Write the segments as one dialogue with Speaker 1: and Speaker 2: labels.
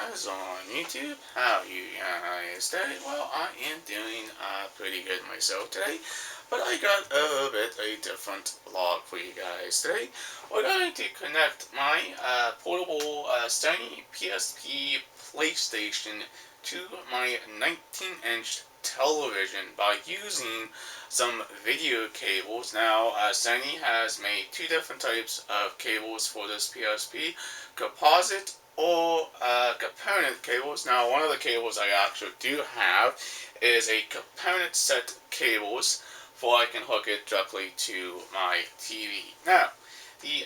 Speaker 1: guys on YouTube. How you guys today? Well, I am doing pretty good myself today, but I got a bit a different vlog for you guys today. We're going to connect my portable Sony PSP PlayStation to my 19-inch television by using some video cables. Now, Sony has made two different types of cables for this PSP, composite or component cables. Now, one of the cables I actually do have is a component set cables for I can hook it directly to my TV. Now, the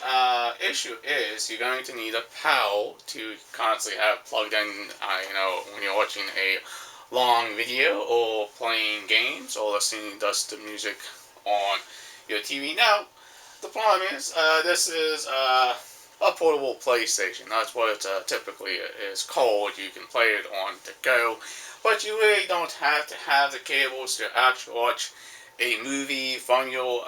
Speaker 1: issue is you're going to need a PAL to constantly have plugged in, when you're watching a long video or playing games or listening to music on your TV. Now, the problem is this is a portable PlayStation. That's what it typically is called. You can play it on the go, but you really don't have to have the cables to actually watch a movie from your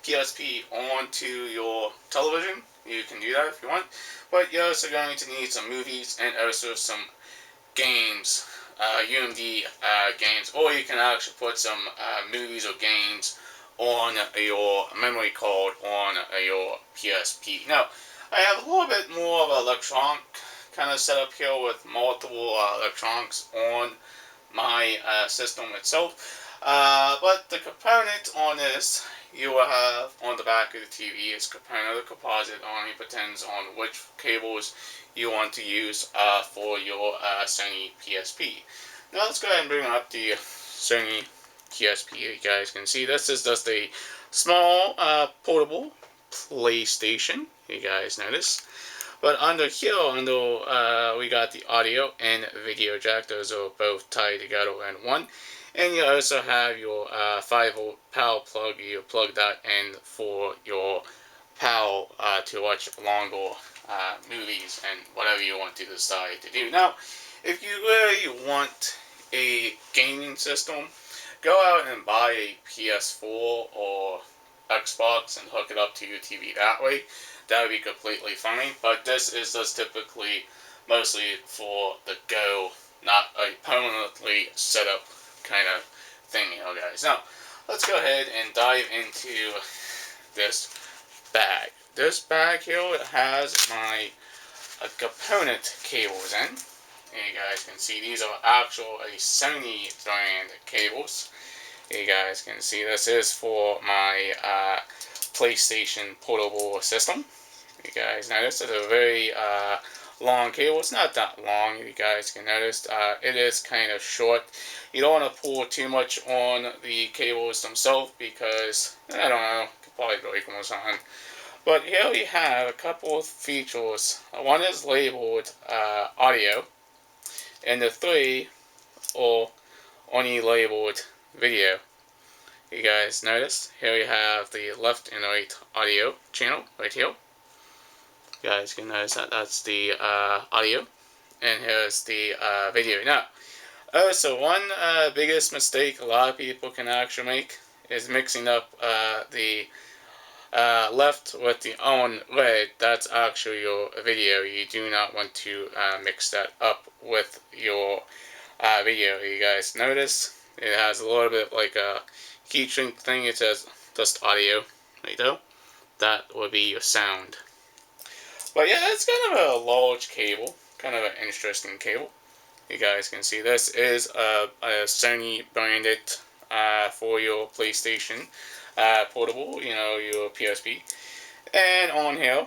Speaker 1: PSP onto your television. You can do that if you want, but you're also going to need some movies and also some games, UMD games, or you can actually put some movies or games on your memory card on your PSP. Now, I have a little bit more of an electronic kind of setup here with multiple electronics on my system itself. But the component on this you will have on the back of the TV is component of the composite only depends on which cables you want to use for your Sony PSP. Now let's go ahead and bring up the Sony PSP. You guys can see this is just a small portable PlayStation. You guys notice. But under here, we got the audio and video jack. Those are both tied together in one. And you also have your 5-volt PAL plug. You plug that in for your PAL to watch longer movies and whatever you want to decide to do. Now, if you really want a gaming system, go out and buy a PS4 or Xbox and hook it up to your TV that way. That would be completely fine, but this is just typically mostly for the go, not a permanently set up kind of thing, guys. Now, let's go ahead and dive into this bag. This bag here has my component cables in. And you guys can see these are actual Sony brand cables. You guys can see this is for my PlayStation portable system. You guys notice it's a very long cable. It's not that long, you guys can notice. It is kind of short. You don't want to pull too much on the cables themselves because, I don't know, could probably break them or something. But here we have a couple of features. One is labeled audio, and the three are only labeled video. You guys notice? Here we have the left and right audio channel right here. You guys can notice that that's the audio. And here's the video. Now, so one biggest mistake a lot of people can actually make is mixing up the left with the on right. That's actually your video. You do not want to mix that up with your video. You guys notice? It has a little bit like a keychain thing. It says just audio right there. That would be your sound. But yeah, it's kind of a large cable, kind of an interesting cable. You guys can see this is a Sony branded for your PlayStation portable, your PSP. And on here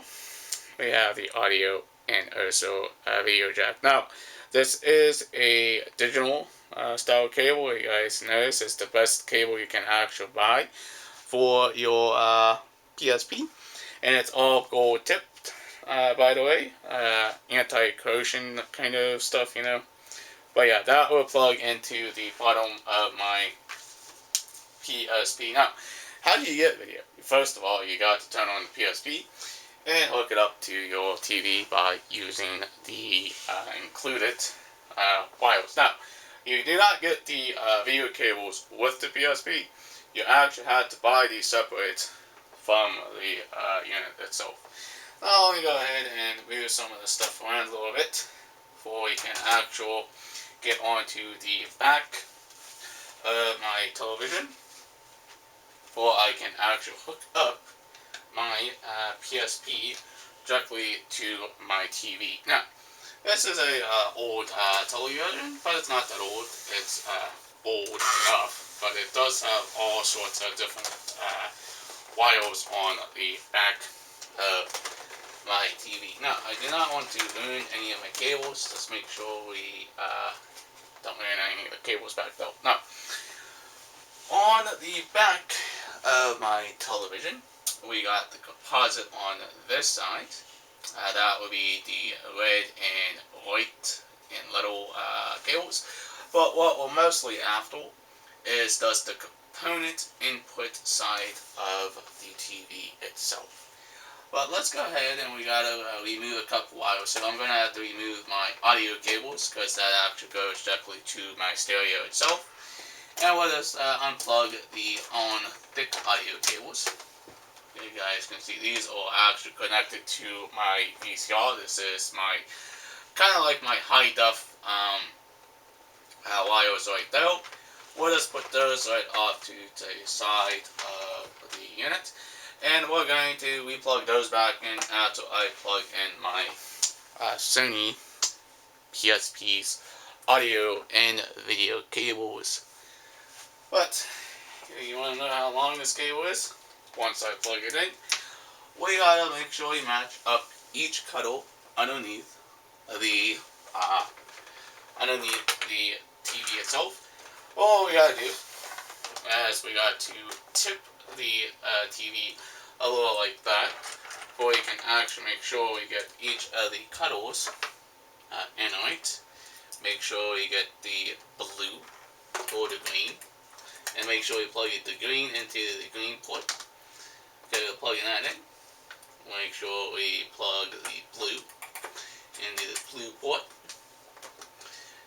Speaker 1: we have the audio and also video jack. Now, this is a digital style cable. You guys notice it's the best cable you can actually buy for your PSP, and it's all gold tipped, by the way, anti-corrosion kind of stuff, But yeah, that will plug into the bottom of my PSP. Now, how do you get video? First of all, you got to turn on the PSP and hook it up to your TV by using the included wires. Now, you do not get the video cables with the PSP. You actually had to buy these separate from the unit itself. Now, let me go ahead and move some of this stuff around a little bit before we can actually get onto the back of my television, before I can actually hook up my PSP directly to my TV. Now, this is a old television, but it's not that old. It's old enough, but it does have all sorts of different wires on the back of my TV. Now, I do not want to ruin any of my cables. Let's make sure we don't ruin any of the cables back though. Now, on the back of my television, we got the composite on this side. That would be the red and white and little cables. But what we're mostly after is just the component input side of the TV itself. But let's go ahead and we gotta remove a couple wires. So I'm gonna have to remove my audio cables because that actually goes directly to my stereo itself. And we'll just unplug the on thick audio cables. You guys can see these are actually connected to my VCR. This is my kind of like my high def wires right there. We'll just put those right off to the side of the unit. And we're going to replug those back in after I plug in my Sony PSP's audio and video cables. But you want to know how long this cable is? Once I plug it in, we gotta make sure we match up each cuddle underneath the TV itself. All we gotta do is we got to tip the TV a little like that, so we can actually make sure we get each of the cuddles in right. Make sure we get the blue or the green, and make sure we plug the green into the green port. Okay, we're plugging that in. Make sure we plug the blue into the blue port,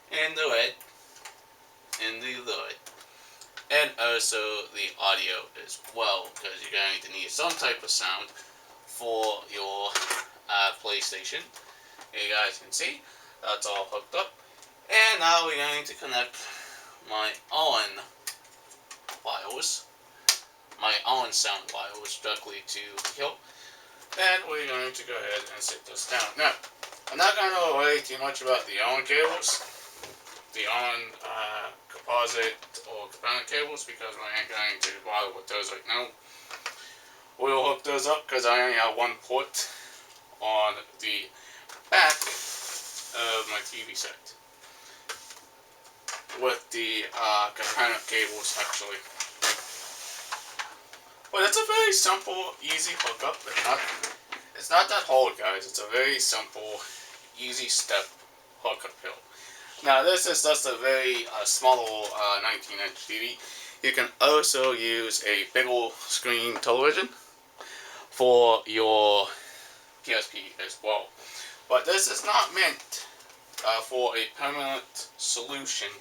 Speaker 1: and the red into the red. And also the audio as well, because you're going to need some type of sound for your PlayStation. You guys can see that's all hooked up. And now we're going to connect my own wires, my own sound wires directly to here. And we're going to go ahead and sit this down. Now, I'm not going to worry too much about the OWN cables, the OWN composite or component cables, because we ain't going to bother with those right now. We'll hook those up because I only have one port on the back of my TV set with the component cables actually. But it's a very simple, easy hookup. It's not that hard, guys. It's a very simple, easy step hookup here. Now, this is just a very small 19-inch TV. You can also use a bigger screen television for your PSP as well. But this is not meant for a permanent solution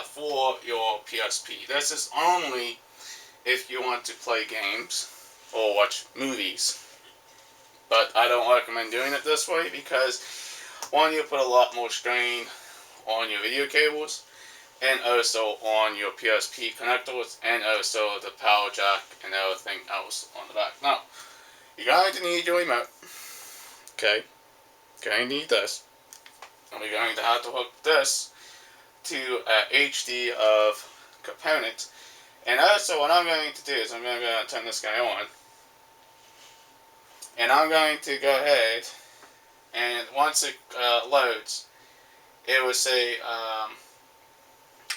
Speaker 1: for your PSP. This is only if you want to play games or watch movies. But I don't recommend doing it this way because, one, you put a lot more strain on your video cables and also on your PSP connectors and also the power jack and everything else on the back. Now, you're going to need your remote. Okay? You're going to need this. And we're going to have to hook this to HD of component. And also what I'm going to do is I'm going to turn this guy on. And I'm going to go ahead and once it loads, it will say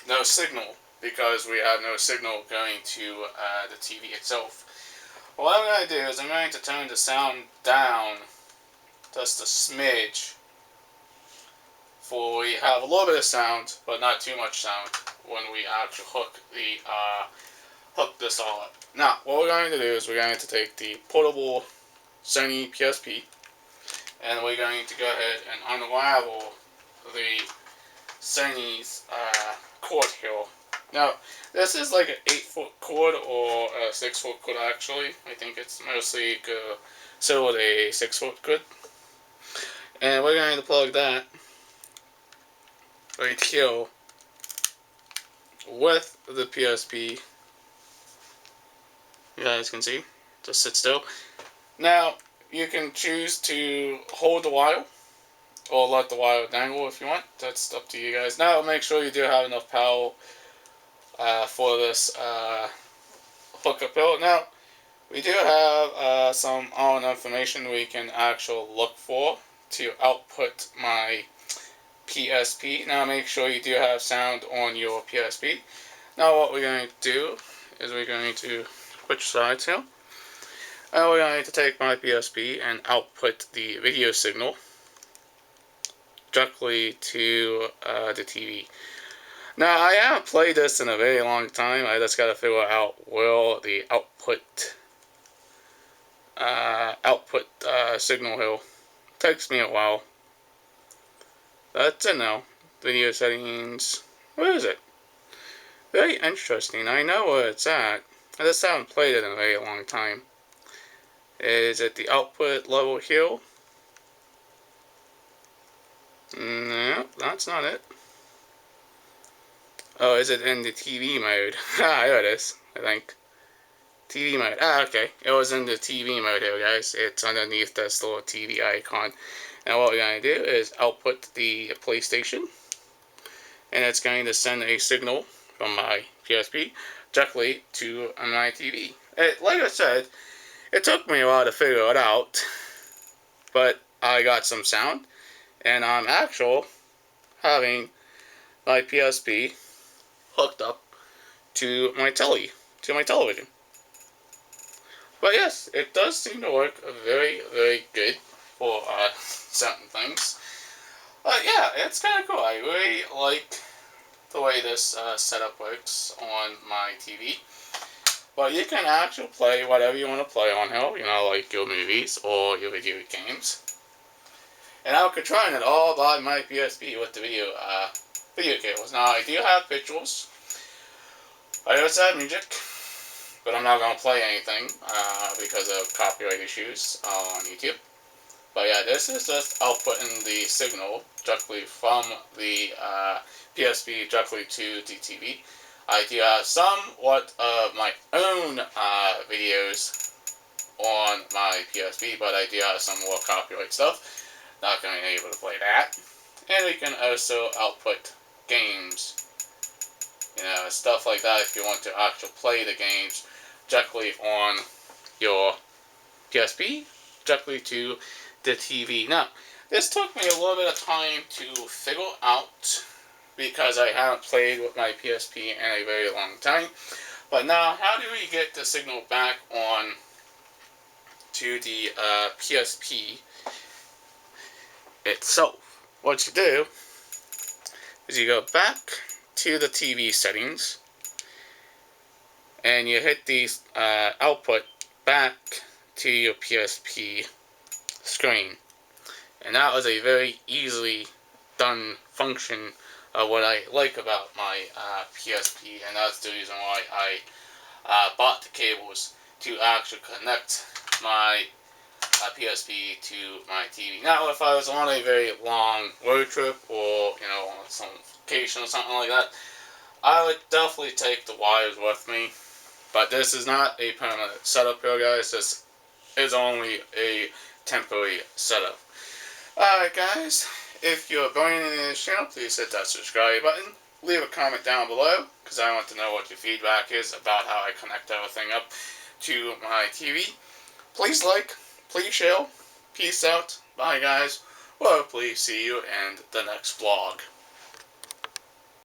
Speaker 1: no signal because we have no signal going to the TV itself. What I'm going to do is I'm going to turn the sound down just a smidge for we have a little bit of sound but not too much sound when we actually hook this all up. Now what we're going to do is we're going to take the portable Sony PSP and we're going to go ahead and unravel the Sony's cord here. Now, this is like an 8-foot cord or a 6-foot cord actually. I think it's mostly considered a 6-foot cord. And we're going to plug that right here with the PSP. You guys can see, just sit still. Now, you can choose to hold the wire or let the wire dangle if you want. That's up to you guys. Now, make sure you do have enough power for this hookup build. Now, we do have some on information we can actually look for to output my PSP. Now, make sure you do have sound on your PSP. Now, what we're going to do is we're going to switch sides here. And we're going to take my PSP and output the video signal directly to the TV. Now, I haven't played this in a very long time. I just got to figure out where the output signal here. Takes me a while. That's it now. Video settings. Where is it? Very interesting. I know where it's at. I just haven't played it in a very long time. Is it the output level here? No, that's not it. Oh, is it in the TV mode? There it is, I think. TV mode. Okay. It was in the TV mode here, guys. It's underneath this little TV icon. Now what we're going to do is output the PlayStation. And it's going to send a signal from my PSP directly to my TV. Like I said, it took me a while to figure it out. But I got some sound. And I'm actually having my PSP hooked up to my television. But yes, it does seem to work very, very good for certain things. But yeah, it's kind of cool. I really like the way this setup works on my TV. But you can actually play whatever you want to play on here, you know, like your movies or your video games. And I'm controlling it all by my PSP with the video cables. Now, I do have pictures. I also have music, but I'm not going to play anything because of copyright issues on YouTube. But yeah, this is just outputting the signal directly from the PSP directly to the TV. I do have somewhat of my own videos on my PSP, but I do have some more copyright stuff. Not going to be able to play that. And we can also output games. You know, stuff like that if you want to actually play the games directly on your PSP, directly to the TV. Now, this took me a little bit of time to figure out because I haven't played with my PSP in a very long time. But now, how do we get the signal back on to the PSP itself? What you do is you go back to the TV settings and you hit the output back to your PSP screen. And that was a very easily done function of what I like about my PSP, and that's the reason why I bought the cables to actually connect my PSP to my TV. Now, if I was on a very long road trip or, you know, on some vacation or something like that, I would definitely take the wires with me. But this is not a permanent setup here, guys. This is only a temporary setup. Alright, guys. If you're brand new to this channel, please hit that subscribe button. Leave a comment down below, because I want to know what your feedback is about how I connect everything up to my TV. Please like, please share. Peace out. Bye, guys. Well, please see you in the next vlog.